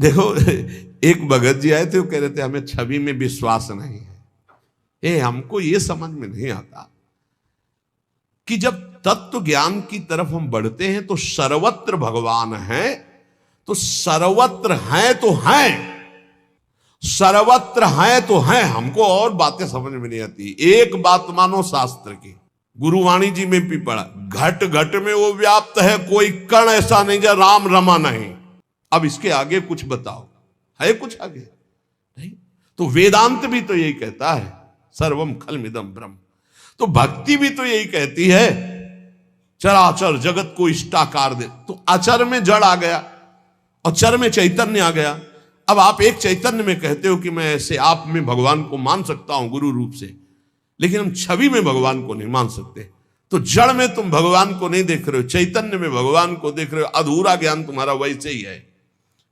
देखो, एक भगत जी आए थे, वो कह रहे थे हमें छवि में विश्वास नहीं है। हमको ये समझ में नहीं आता कि जब तत्व ज्ञान की तरफ हम बढ़ते हैं तो सर्वत्र भगवान है, तो सर्वत्र हैं तो हैं, सर्वत्र हैं तो हैं। हमको और बातें समझ में नहीं आती। एक बात मानो शास्त्र की, गुरुवाणी जी में भी पढ़ा, घट घट में वो व्याप्त है, कोई कण ऐसा नहीं जो राम रमा नहीं। अब इसके आगे कुछ बताओ, है कुछ आगे? नहीं। तो वेदांत भी तो यही कहता है, सर्वम खलमिदम ब्रह्म। तो भक्ति भी तो यही कहती है, चराचर जगत को इष्टाकार दे। तो अचर में जड़ आ गया और चर में चैतन्य आ गया। अब आप एक चैतन्य में कहते हो कि मैं ऐसे आप में भगवान को मान सकता हूं गुरु रूप से, लेकिन हम छवि में भगवान को नहीं मान सकते। तो जड़ में तुम भगवान को नहीं देख रहे हो, चैतन्य में भगवान को देख रहे हो। अधूरा ज्ञान तुम्हारा वैसे ही है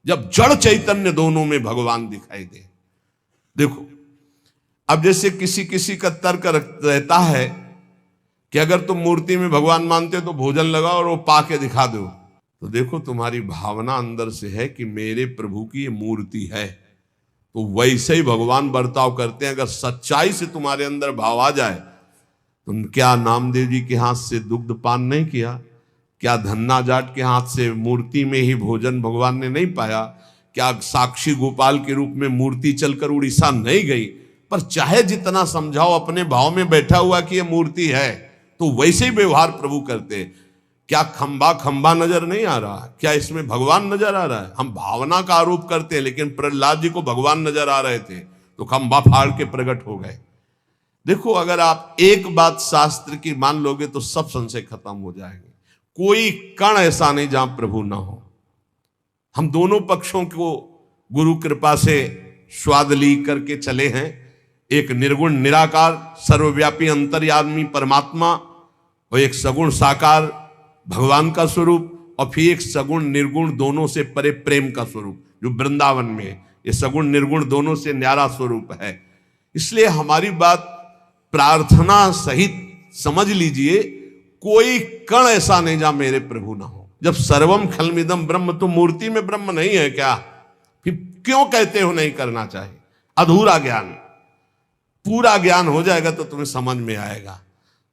जब जड़ चैतन्य दोनों में भगवान दिखाई दे। देखो, अब जैसे किसी किसी का तर्क रहता है कि अगर तुम मूर्ति में भगवान मानते हो तो भोजन लगाओ और वो पा के दिखा दो। तो देखो, तुम्हारी भावना अंदर से है कि मेरे प्रभु की ये मूर्ति है, तो वैसे ही भगवान बर्ताव करते हैं। अगर सच्चाई से तुम्हारे अंदर भाव आ जाए, तुम क्या नामदेव जी के हाथ से दुग्ध पान नहीं किया? क्या धन्ना जाट के हाथ से मूर्ति में ही भोजन भगवान ने नहीं पाया? क्या साक्षी गोपाल के रूप में मूर्ति चलकर उड़ीसा नहीं गई? पर चाहे जितना समझाओ, अपने भाव में बैठा हुआ कि ये मूर्ति है, तो वैसे ही व्यवहार प्रभु करते। क्या खंबा खंबा नजर नहीं आ रहा? क्या इसमें भगवान नजर आ रहा है? हम भावना का आरोप करते हैं, लेकिन प्रहलाद जी को भगवान नजर आ रहे थे तो खंबा फाड़ के प्रकट हो गए। देखो, अगर आप एक बात शास्त्र की मान लोगे तो सब संशय खत्म हो जाएंगे। कोई कण ऐसा नहीं जहां प्रभु ना हो। हम दोनों पक्षों को गुरु कृपा से स्वाद ली करके चले हैं। एक निर्गुण निराकार सर्वव्यापी अंतर्यामी परमात्मा, और एक सगुण साकार भगवान का स्वरूप, और फिर एक सगुण निर्गुण दोनों से परे प्रेम का स्वरूप जो वृंदावन में है। ये सगुण निर्गुण दोनों से न्यारा स्वरूप है। इसलिए हमारी बात प्रार्थना सहित समझ लीजिए, कोई कण ऐसा नहीं जहां मेरे प्रभु ना हो। जब सर्वम खलमिदम ब्रह्म, तो मूर्ति में ब्रह्म नहीं है क्या? फिर क्यों कहते हो नहीं करना चाहिए? अधूरा ज्ञान। पूरा ज्ञान हो जाएगा तो तुम्हें समझ में आएगा।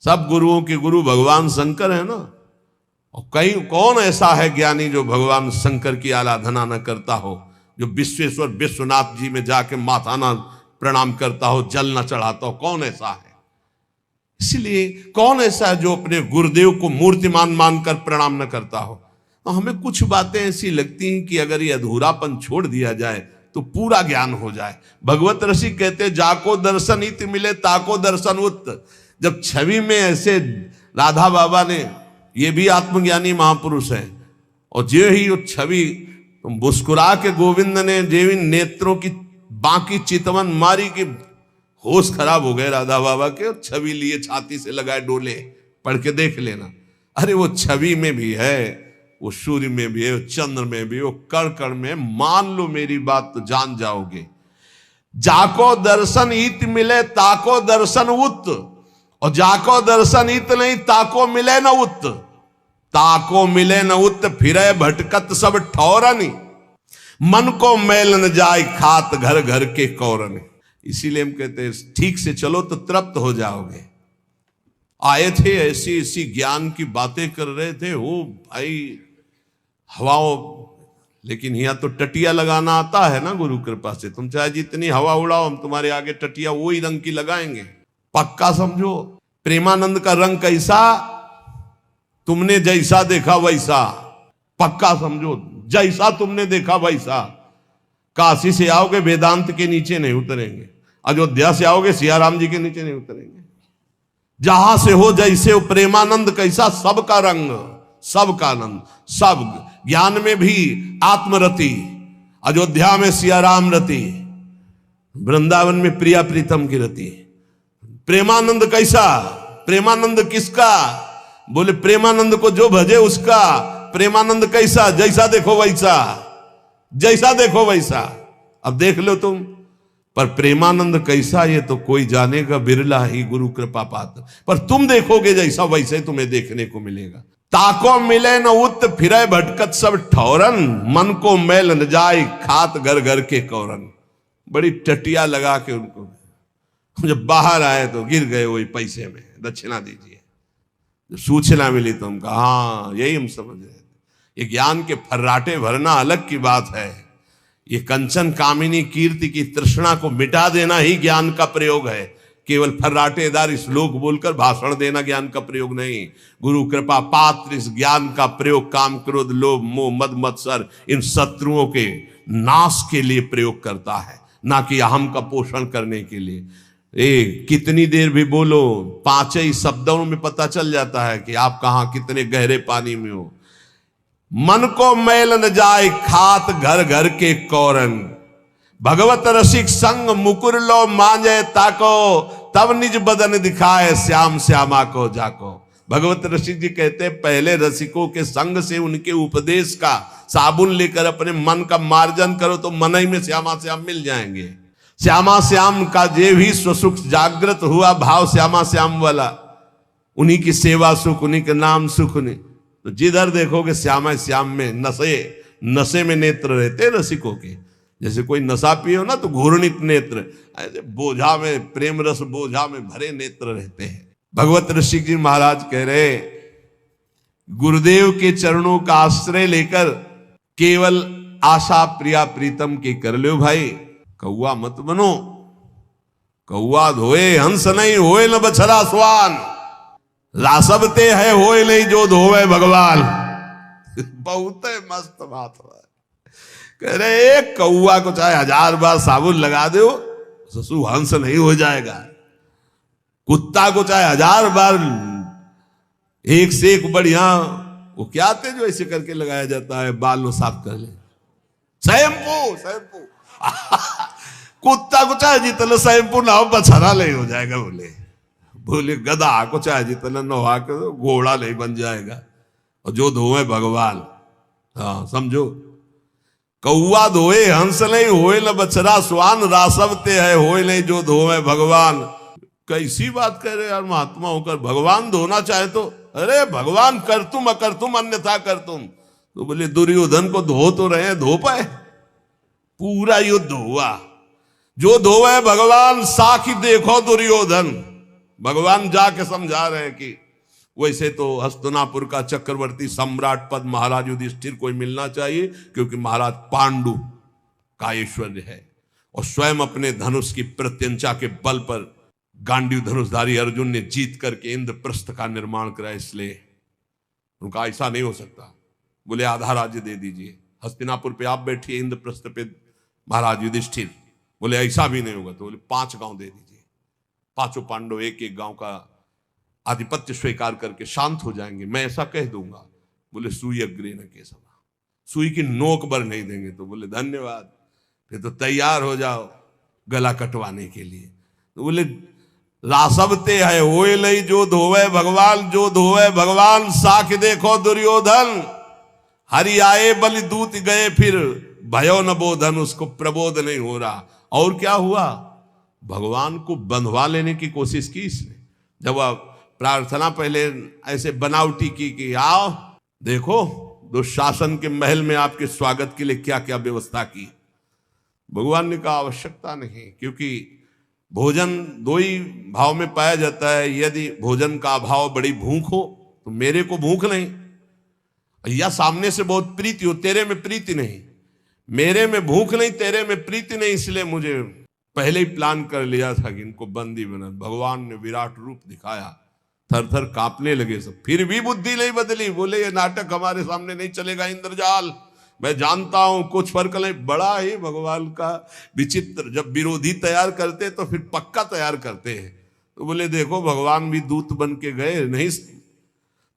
सब गुरुओं के गुरु भगवान शंकर है ना, और कौन ऐसा है ज्ञानी जो भगवान शंकर की आराधना न करता हो, जो विश्वेश्वर विश्वनाथ जी में जाके माथा ना प्रणाम करता हो, जल न चढ़ाता हो? कौन ऐसा है? इसलिए कौन ऐसा है जो अपने गुरुदेव को मूर्तिमान मानकर प्रणाम न करता हो? तो हमें कुछ बातें ऐसी लगती हैं कि अगर ये अधूरापन छोड़ दिया जाए तो पूरा ज्ञान हो जाए। भगवत ऋषि कहते, जाको दर्शन हित मिले ताको दर्शन उत। जब छवि में ऐसे राधा बाबा ने, ये भी आत्मज्ञानी महापुरुष है, और जो ही वो छवि मुस्कुरा के गोविंद ने जेविन नेत्रों की बाकी चितवन मारी की होश खराब हो गए राधा बाबा के, और छवि लिए छाती से लगाए डोले। पढ़ के देख लेना। अरे वो छवि में भी है, वो सूर्य में भी है, वो चंद्र में भी, वो कण कण में। मान लो मेरी बात तो जान जाओगे। जाको दर्शन इत मिले ताको दर्शन उत, और जाको दर्शन इत नहीं ताको मिले न उत। ताको मिले न उत फिरे भटकत सब ठौरनी, मन को मैल न जाए खात घर घर के कौरनी। इसीलिए हम कहते हैं ठीक से चलो तो तृप्त हो जाओगे। आए थे ऐसी ऐसी ज्ञान की बातें कर रहे थे, हो भाई हवाओं, लेकिन यहाँ तो टटिया लगाना आता है ना गुरु कृपा से। तुम चाहे जितनी हवा उड़ाओ, हम तुम्हारे आगे टटिया वही रंग की लगाएंगे। पक्का समझो। प्रेमानंद का रंग कैसा, तुमने जैसा देखा वैसा। पक्का समझो, जैसा तुमने देखा वैसा। काशी से आओगे वेदांत के नीचे नहीं उतरेंगे, अयोध्या से आओगे सियाराम जी के नीचे नहीं उतरेंगे। जहां से हो जैसे हो, प्रेमानंद कैसा, सबका रंग, सबका आनंद, सब ज्ञान में भी आत्मरति, अयोध्या में सियाराम रति, वृंदावन में प्रिया प्रीतम की रति। प्रेमानंद कैसा, प्रेमानंद किसका? बोले प्रेमानंद को जो भजे उसका। प्रेमानंद कैसा, जैसा देखो वैसा, जैसा देखो वैसा। अब देख लो तुम। पर प्रेमानंद कैसा, ये तो कोई जानेगा, बिरला ही गुरु कृपा पात्र। पर तुम देखोगे जैसा, वैसे तुम्हें देखने को मिलेगा। ताको मिले न उत फिरे भटकत सब ठौरन, मन को मैल न जाए खात घर घर के कौरन। बड़ी टटिया लगा के उनको जब बाहर आए तो गिर गए वही पैसे में, दक्षिणा दीजिए। जब सूचना मिली तो हम कहा हाँ यही हम समझ रहे थे। ये ज्ञान के फर्राटे भरना अलग की बात है, ये कंचन कामिनी कीर्ति की तृष्णा को मिटा देना ही ज्ञान का प्रयोग है। केवल फर्राटेदार श्लोक बोलकर भाषण देना ज्ञान का प्रयोग नहीं। गुरु कृपा पात्र इस ज्ञान का प्रयोग काम क्रोध लोभ मोह मद मत्सर इन शत्रुओं के नाश के लिए प्रयोग करता है, ना कि अहम का पोषण करने के लिए। कितनी देर भी बोलो, 5 ही शब्दों में पता चल जाता है कि आप कहां कितने गहरे पानी में हो। मन को मैल न जाए खात घर घर के कौरन, भगवत रसिक संग मुकुर लो मांजे ताको, तब निज बदन दिखाए श्याम श्यामा को जाको। भगवत रसिक जी कहते हैं पहले रसिकों के संग से उनके उपदेश का साबुन लेकर अपने मन का मार्जन करो तो मन ही में श्यामा श्याम मिल जाएंगे। श्यामा श्याम का जे भी स्वसुख जागृत हुआ भाव श्यामा श्याम वाला, उन्हीं की सेवा सुख, उन्हीं के नाम सुख। उन्हीं तो जिधर देखोगे श्यामा श्याम में नशे में नेत्र रहते रसिकों के। जैसे कोई नशा पियो ना तो घूर्णित नेत्र, ऐसे बोझा में प्रेम रस बोझा में भरे नेत्र रहते हैं। भगवत ऋषिक जी महाराज कह रहे गुरुदेव के चरणों का आश्रय लेकर केवल आशा प्रिया प्रीतम की कर लो भाई, कौआ मत बनो। कौआ धोए हंस नहीं होए न बछड़ा स्वान, रासबते है होए नहीं जो धोवे भगवान। बहुत मस्त बात है। कह रहे एक कौआ को चाहे 1000 बार साबुन लगा दो ससु हंस नहीं हो जाएगा। कुत्ता को चाहे 1000 बार एक से एक बढ़िया वो क्या आते जो ऐसे करके लगाया जाता है बाल लो साफ कर ले, शैम्पू कुत्ता को चाहे जितना शैम्पू ना हो बछड़ा नहीं हो जाएगा। बोले गधा को चाहे जितना नहा के घोड़ा नहीं बन जाएगा। और जो धोए भगवान, हाँ समझो, कौआ धोए हंस नहीं होए न बछड़ा स्वान, रासवते है होए नहीं जो धोए भगवान। कैसी बात कह रहे यार महात्मा होकर, भगवान धोना चाहे तो अरे भगवान कर तुम अकर तुम अन्यथा कर तुम। तो बोले दुर्योधन को धो तो रहे, धो पाए? पूरा युद्ध हुआ, जो धोए भगवान साखी देखो दुर्योधन। भगवान जाके समझा रहे हैं कि वैसे तो हस्तिनापुर का चक्रवर्ती सम्राट पद महाराज युधिष्ठिर को मिलना चाहिए, क्योंकि महाराज पांडु का ऐश्वर्य है और स्वयं अपने धनुष की प्रत्यंचा के बल पर गांडीव धनुषधारी अर्जुन ने जीत करके इंद्रप्रस्थ का निर्माण करा, इसलिए उनका ऐसा नहीं हो सकता। बोले आधा राज्य दे दीजिए, हस्तिनापुर पे आप बैठिए, इंद्रप्रस्थ पे महाराज युधिष्ठिर। बोले ऐसा भी नहीं होगा। तो बोले 5 गांव दे दीजिए, 5 पांडव एक एक गांव का आधिपत्य स्वीकार करके शांत हो जाएंगे, मैं ऐसा कह दूंगा। बोले सुई अग्रे न के सभा, सुई की नोक पर नहीं देंगे। तो बोले धन्यवाद, फिर तो तैयार हो जाओ गला कटवाने के लिए। तो बोले रासबते है होए नहीं जो धोवे भगवान, जो धोवे भगवान साख देखो दुर्योधन। हरि आए बलि दूत गए फिर भयो न बोधन, उसको प्रबोध नहीं हो रहा। और क्या हुआ, भगवान को बंधवा लेने की कोशिश की इसने। जब आप प्रार्थना पहले ऐसे बनावटी की कि आओ देखो दुशासन के महल में आपके स्वागत के लिए क्या क्या व्यवस्था की। भगवान ने कहा आवश्यकता नहीं, क्योंकि भोजन 2 ही भाव में पाया जाता है। यदि भोजन का अभाव बड़ी भूख हो तो मेरे को भूख नहीं, या सामने से बहुत प्रीति हो, तेरे में प्रीति नहीं, मेरे में भूख नहीं तेरे में प्रीति नहीं, इसलिए मुझे पहले ही प्लान कर लिया था कि इनको बंदी बना। भगवान ने विराट रूप दिखाया, थर थर कांपने लगे सब, फिर भी बुद्धि नहीं बदली। बोले ये नाटक हमारे सामने नहीं चलेगा इंद्रजाल, मैं जानता हूं कुछ फर्क नहीं। बड़ा ही भगवान का विचित्र, जब विरोधी तैयार करते तो फिर पक्का तैयार करते हैं। तो बोले देखो भगवान भी दूत बन के गए नहीं,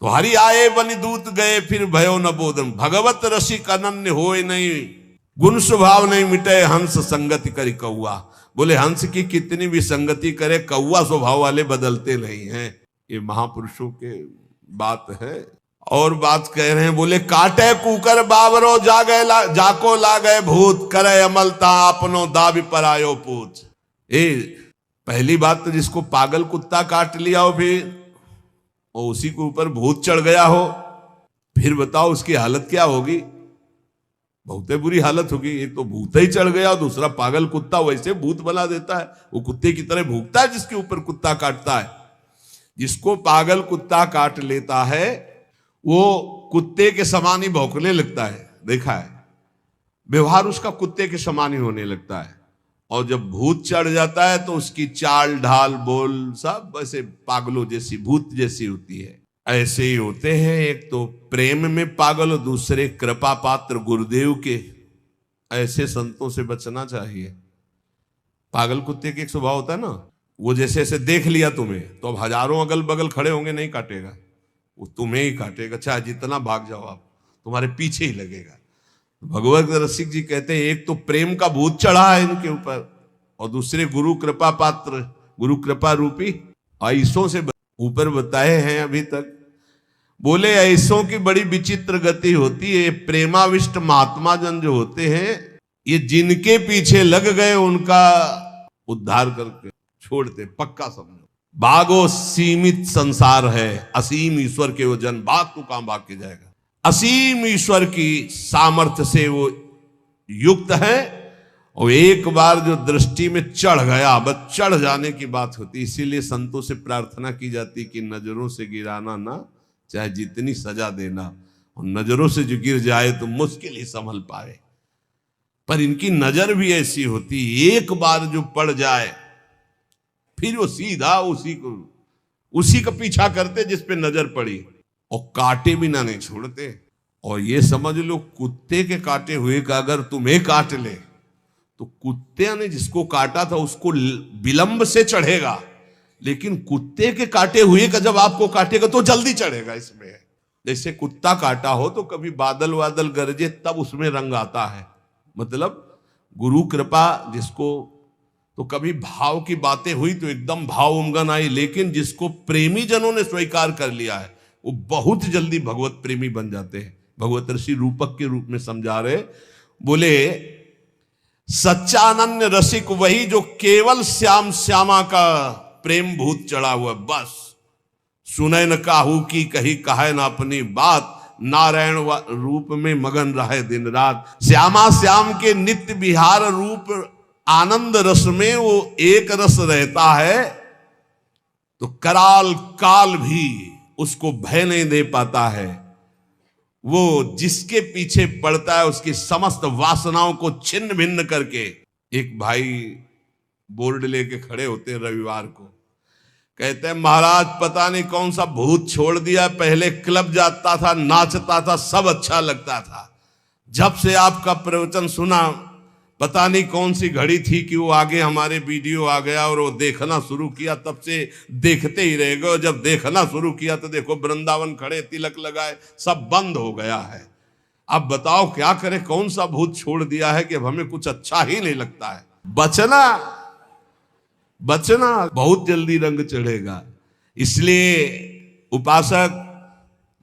तो हरि आए बनि दूत गए फिर भयो न बोधन। भगवत रसिक अनन्य होए नहीं, गुण स्वभाव नहीं मिटे हंस संगति करी कौआ। बोले हंस की कितनी भी संगति करे, कौआ स्वभाव वाले बदलते नहीं हैं। ये महापुरुषों के बात है। और बात कह रहे हैं, बोले काटे कुकर बाबरो जाको लागे भूत, करे अमलता अपनो दाबी पर आयो पूत। पहली बात तो जिसको पागल कुत्ता काट लिया हो फिर और उसी के ऊपर भूत चढ़ गया हो, फिर बताओ उसकी हालत क्या होगी? बहुत बुरी हालत होगी। एक तो भूत ही चढ़ गया और दूसरा पागल कुत्ता वैसे भूत बना देता है। वो कुत्ते की तरह भूखता है जिसके ऊपर कुत्ता काटता है। जिसको पागल कुत्ता काट लेता है वो कुत्ते के समान ही भौंकने लगता है। देखा है, व्यवहार उसका कुत्ते के समान ही होने लगता है। और जब भूत चढ़ जाता है तो उसकी चाल ढाल बोल सब ऐसे पागलों जैसी, भूत जैसी होती है। ऐसे ही होते हैं, एक तो प्रेम में पागल और दूसरे कृपा पात्र गुरुदेव के। ऐसे संतों से बचना चाहिए। पागल कुत्ते के एक स्वभाव होता है ना, वो जैसे ऐसे देख लिया तुम्हें तो अब हजारों अगल बगल खड़े होंगे, नहीं काटेगा, वो तुम्हें ही काटेगा। चाहे जितना भाग जाओ आप, तुम्हारे पीछे ही लगेगा। भगवत रसिक जी कहते हैं एक तो प्रेम का भूत चढ़ा है इनके ऊपर और दूसरे गुरु कृपा पात्र, गुरु कृपा रूपी ऐसों से ऊपर बताए हैं अभी तक। बोले ऐसों की बड़ी विचित्र गति होती है। प्रेमाविष्ट महात्मा जन जो होते हैं, ये जिनके पीछे लग गए उनका उद्धार करके छोड़ते, पक्का समझो। भागो सीमित संसार है, असीम ईश्वर के वो जन, भाग तो कहां भाग के जाएगा। असीम ईश्वर की सामर्थ्य से वो युक्त है और एक बार जो दृष्टि में चढ़ गया, बस चढ़ जाने की बात होती। इसीलिए संतों से प्रार्थना की जाती कि नजरों से गिराना ना, चाहे जितनी सजा देना, और नजरों से जो गिर जाए तो मुश्किल ही संभल पाए। पर इनकी नजर भी ऐसी होती, एक बार जो पड़ जाए फिर वो सीधा उसी का पीछा करते जिस पे नजर पड़ी, और काटे बिना नहीं छोड़ते। और ये समझ लो कुत्ते के काटे हुए का अगर तुम्हें काट ले तो कुत्ते ने जिसको काटा था उसको विलंब से चढ़ेगा, लेकिन कुत्ते के काटे हुए का जब आपको काटेगा तो जल्दी चढ़ेगा। इसमें जैसे कुत्ता काटा हो तो कभी बादल वादल गरजे तब उसमें रंग आता है। मतलब गुरु कृपा जिसको, तो कभी भाव की बातें हुई तो एकदम भाव उमगन आई, लेकिन जिसको प्रेमी जनों ने स्वीकार कर लिया है वो बहुत जल्दी भगवत प्रेमी बन जाते हैं। भगवत ऋषि रूपक के रूप में समझा रहे, बोले सच्चा अनन्य रसिक वही जो केवल श्याम श्यामा का प्रेम भूत चढ़ा हुआ, बस सुने न काहू की कही कहे न अपनी बात, नारायण रूप में मगन रहे दिन रात। श्यामा श्याम के नित्य विहार रूप आनंद रस में वो एक रस रहता है, तो कराल काल भी उसको भय नहीं दे पाता है। वो जिसके पीछे पड़ता है उसकी समस्त वासनाओं को छिन्न भिन्न करके। एक भाई बोर्ड लेके खड़े होते हैं रविवार को, कहते हैं महाराज पता नहीं कौन सा भूत छोड़ दिया, पहले क्लब जाता था, नाचता था, सब अच्छा लगता था, जब से आपका प्रवचन सुना पता नहीं कौन सी घड़ी थी कि वो आगे हमारे वीडियो आ गया और वो देखना शुरू किया, तब से देखते ही रह गए। जब देखना शुरू किया तो देखो वृंदावन खड़े, तिलक लगाए, सब बंद हो गया है। अब बताओ क्या करें, कौन सा भूत छोड़ दिया है कि अब हमें कुछ अच्छा ही नहीं लगता है। बचना बचना बहुत जल्दी रंग चढ़ेगा। इसलिए उपासक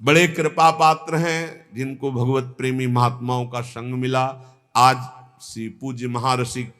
बड़े कृपा पात्र हैं जिनको भगवत प्रेमी महात्माओं का संग मिला। आज श्री पूज्य महारसिक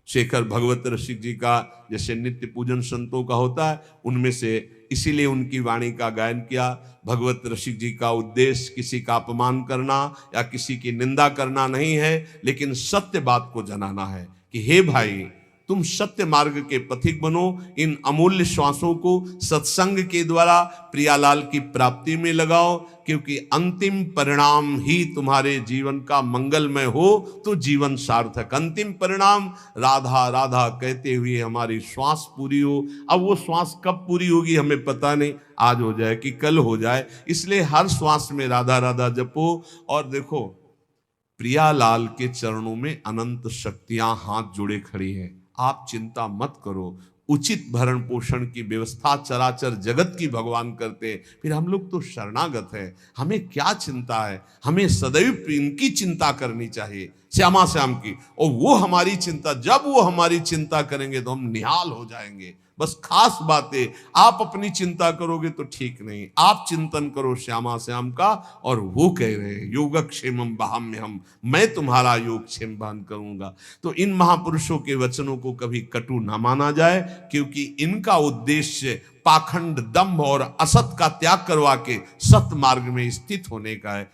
शेखर भगवत रसिक जी का जैसे नित्य पूजन संतों का होता है, उनमें से इसीलिए उनकी वाणी का गायन किया। भगवत रसिक जी का उद्देश्य किसी का अपमान करना या किसी की निंदा करना नहीं है, लेकिन सत्य बात को जनाना है कि हे भाई तुम सत्य मार्ग के पथिक बनो। इन अमूल्य श्वासों को सत्संग के द्वारा प्रियालाल की प्राप्ति में लगाओ, क्योंकि अंतिम परिणाम ही तुम्हारे जीवन का मंगलमय हो तो जीवन सार्थक। अंतिम परिणाम राधा राधा कहते हुए हमारी श्वास पूरी हो। अब वो श्वास कब पूरी होगी हमें पता नहीं, आज हो जाए कि कल हो जाए, इसलिए हर श्वास में राधा राधा जपो। और देखो प्रियालाल के चरणों में अनंत शक्तियां हाथ जोड़े खड़ी हैं। आप चिंता मत करो, उचित भरण पोषण की व्यवस्था चराचर जगत की भगवान करते। फिर हम लोग तो शरणागत हैं, हमें क्या चिंता है। हमें सदैव इनकी चिंता करनी चाहिए, श्यामा श्याम की। और वो हमारी चिंता, जब वो हमारी चिंता करेंगे तो हम निहाल हो जाएंगे। बस खास बातें आप अपनी चिंता करोगे तो ठीक नहीं, आप चिंतन करो श्यामा श्याम का। और वो कह रहे हैं योगक्षेमम वहाम्यहम, मैं तुम्हारा योगक्षेम वहन करूंगा। तो इन महापुरुषों के वचनों को कभी कटु ना माना जाए, क्योंकि इनका उद्देश्य पाखंड, दंभ और असत का त्याग करवा के सत मार्ग में स्थित होने का है।